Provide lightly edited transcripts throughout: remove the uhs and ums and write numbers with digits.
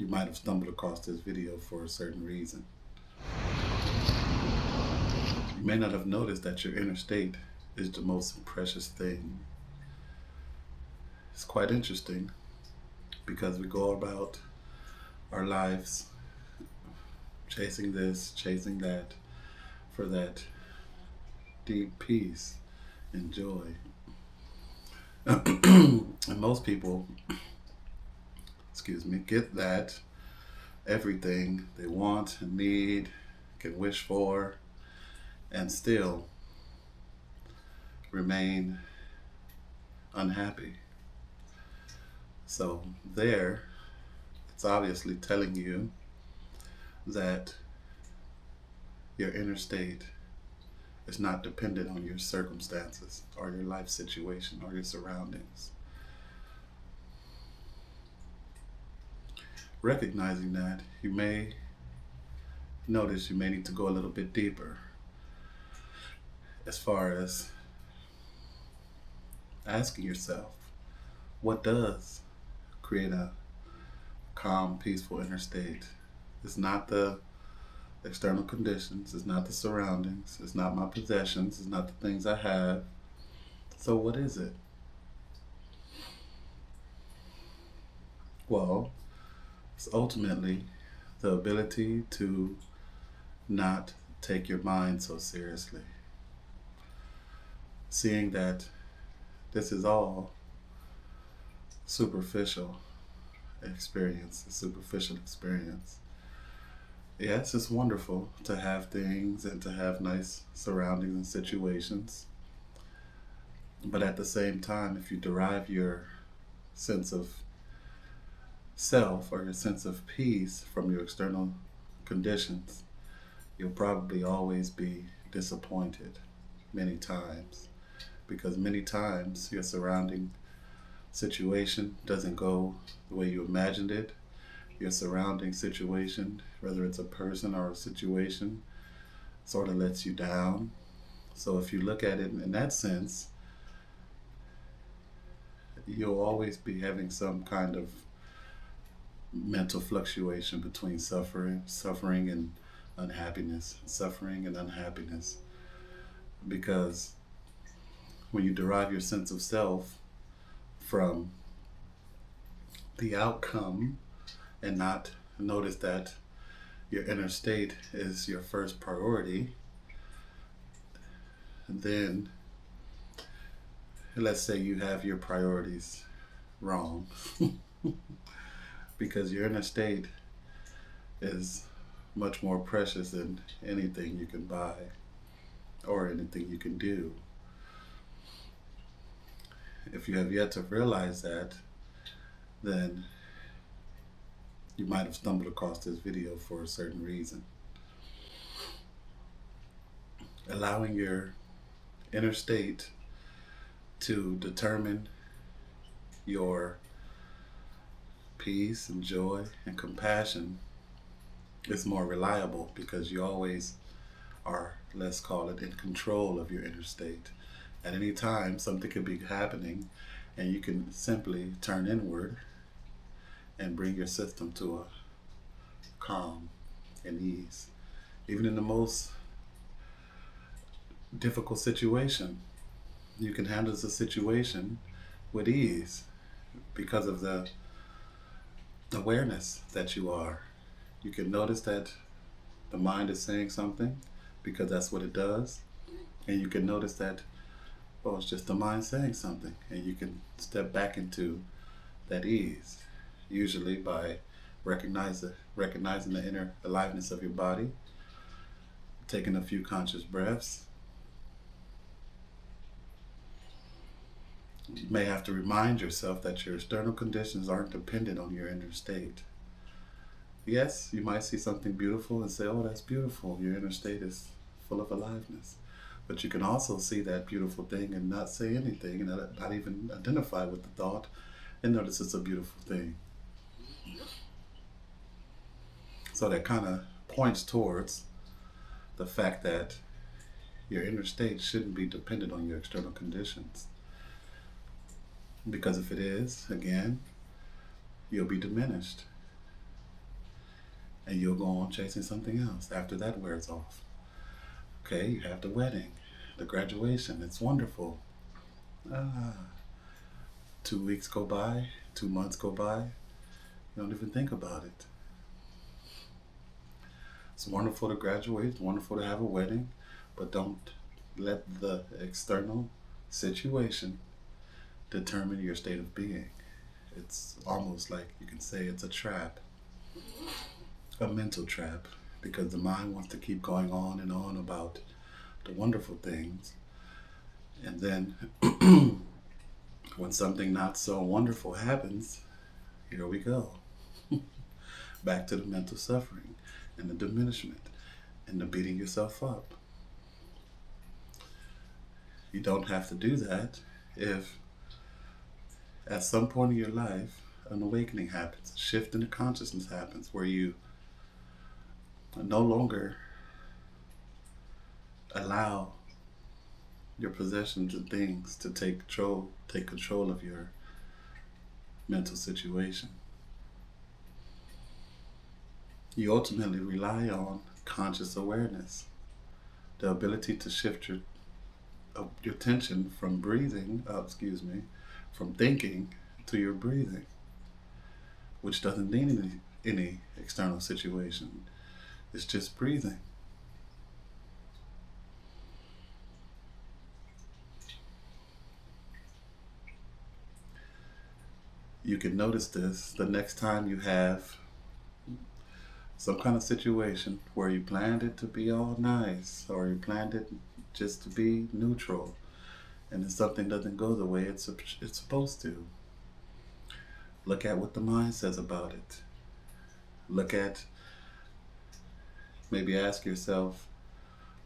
You might have stumbled across this video for a certain reason. You may not have noticed that your inner state is the most precious thing. It's quite interesting because we go about our lives chasing this, chasing that, for that deep peace and joy. And most people, get that everything they want and need, can wish for, and still remain unhappy. So, there, it's obviously telling you that your inner state is not dependent on your circumstances or your life situation or your surroundings. Recognizing that, you may notice you may need to go a little bit deeper as far as asking yourself, what does create a calm, peaceful inner state? It's not the external conditions, it's not the surroundings, it's not my possessions, it's not the things I have. So, what is it? Well, it's ultimately the ability to not take your mind so seriously. Seeing that this is all superficial a superficial experience. Yes, it's wonderful to have things and to have nice surroundings and situations. But at the same time, if you derive your sense of self or your sense of peace from your external conditions, you'll probably always be disappointed many times. Because many times your surrounding situation doesn't go the way you imagined it. Your surrounding situation, whether it's a person or a situation, sort of lets you down. So if you look at it in that sense, you'll always be having some kind of mental fluctuation between suffering and unhappiness, because when you derive your sense of self from the outcome and not notice that your inner state is your first priority, then let's say you have your priorities wrong because your inner state is much more precious than anything you can buy or anything you can do. If you have yet to realize that, then you might have stumbled across this video for a certain reason. Allowing your inner state to determine your peace and joy and compassion is more reliable because you always are, let's call it, in control of your inner state. At any time, something could be happening, and you can simply turn inward and bring your system to a calm and ease. Even in the most difficult situation, you can handle the situation with ease because of the awareness that you are. You can notice that the mind is saying something because that's what it does, and you can notice that, oh, it's just the mind saying something, and you can step back into that ease, usually by recognizing the inner aliveness of your body, taking a few conscious breaths. You may have to remind yourself that your external conditions aren't dependent on your inner state. Yes, you might see something beautiful and say, oh, that's beautiful. Your inner state is full of aliveness. But you can also see that beautiful thing and not say anything and not even identify with the thought and notice it's a beautiful thing. So that kind of points towards the fact that your inner state shouldn't be dependent on your external conditions. Because if it is, again, you'll be diminished. and you'll go on chasing something else after that wears off. Okay, you have the wedding, the graduation. It's wonderful. Ah, 2 weeks go by, 2 months go by. You don't even think about it. It's wonderful to graduate. It's wonderful to have a wedding, but don't let the external situation determine your state of being. It's almost like you can say it's a trap, a mental trap, because the mind wants to keep going on and on about the wonderful things. And then when something not so wonderful happens, here we go. Back to the mental suffering and the diminishment and the beating yourself up. You don't have to do that if at some point in your life an awakening happens, a shift in the consciousness happens where you no longer allow your possessions and things to take control of your mental situation. You ultimately rely on conscious awareness, the ability to shift your attention from from thinking to your breathing, which doesn't need any external situation. It's just breathing. You can notice this the next time you have some kind of situation where you planned it to be all nice or you planned it just to be neutral and then something doesn't go the way it's supposed to. Look at what the mind says about it. Look at, maybe ask yourself,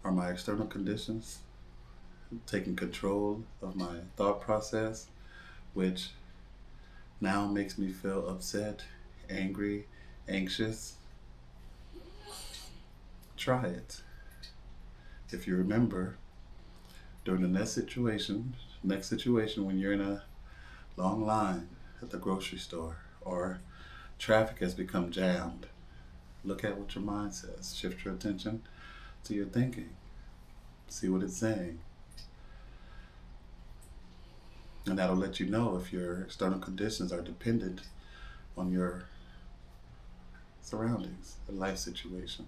are my external conditions taking control of my thought process, which now makes me feel upset, angry, anxious? Try it. If you remember, during the next situation when you're in a long line at the grocery store or traffic has become jammed, look at what your mind says. Shift your attention to your thinking. See what it's saying. And that'll let you know if your external conditions are dependent on your surroundings, the life situation.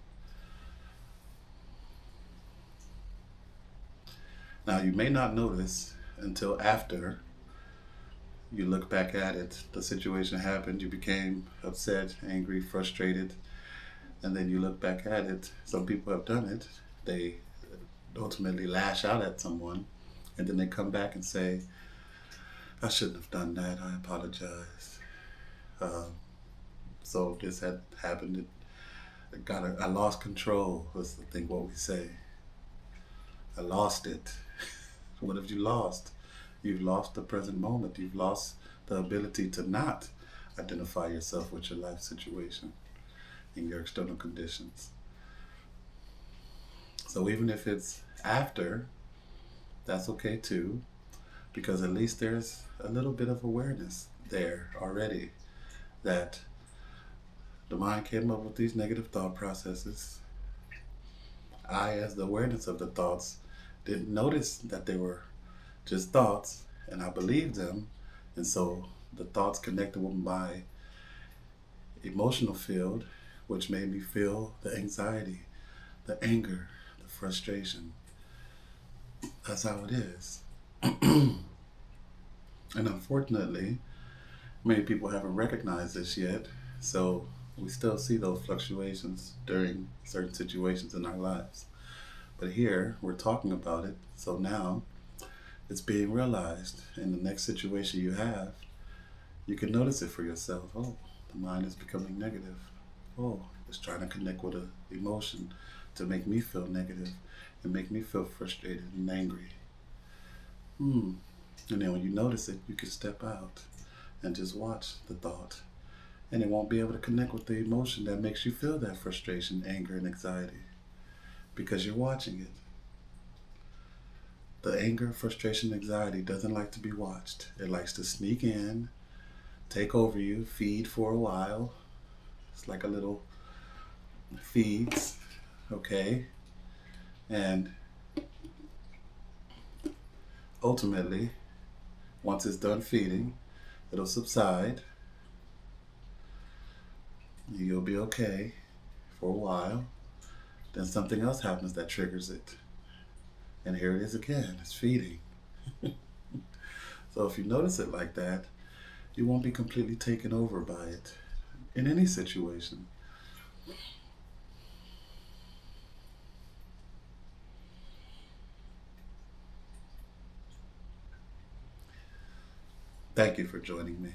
Now, you may not notice until after you look back at it. The situation happened, you became upset, angry, frustrated, and then you look back at it. Some people have done it. They ultimately lash out at someone, and then they come back and say, I shouldn't have done that. I apologize. Um, so this had happened. I lost control, was the thing, what we say. I lost it. What have you lost? You've lost the present moment. You've lost the ability to not identify yourself with your life situation and your external conditions. So even if it's after, that's okay too, because at least there's a little bit of awareness there already that the mind came up with these negative thought processes. I, as the awareness of the thoughts, didn't notice that they were just thoughts, and I believed them, and so the thoughts connected with my emotional field, which made me feel the anxiety, the anger, the frustration. That's how it is. And unfortunately, many people haven't recognized this yet, so we still see those fluctuations during certain situations in our lives. But here, we're talking about it, so now it's being realized. In the next situation you have, you can notice it for yourself. Oh, the mind is becoming negative. Oh, it's trying to connect with an emotion to make me feel negative and make me feel frustrated and angry. And then when you notice it, you can step out and just watch the thought. And it won't be able to connect with the emotion that makes you feel that frustration, anger, and anxiety because you're watching it. The anger, frustration, anxiety doesn't like to be watched. It likes to sneak in, take over you, feed for a while. It's like a little feeds, okay? And ultimately, once it's done feeding, it'll subside. You'll be okay for a while. Then something else happens that triggers it. And here it is again, it's feeding. So if you notice it like that, you won't be completely taken over by it in any situation. Thank you for joining me.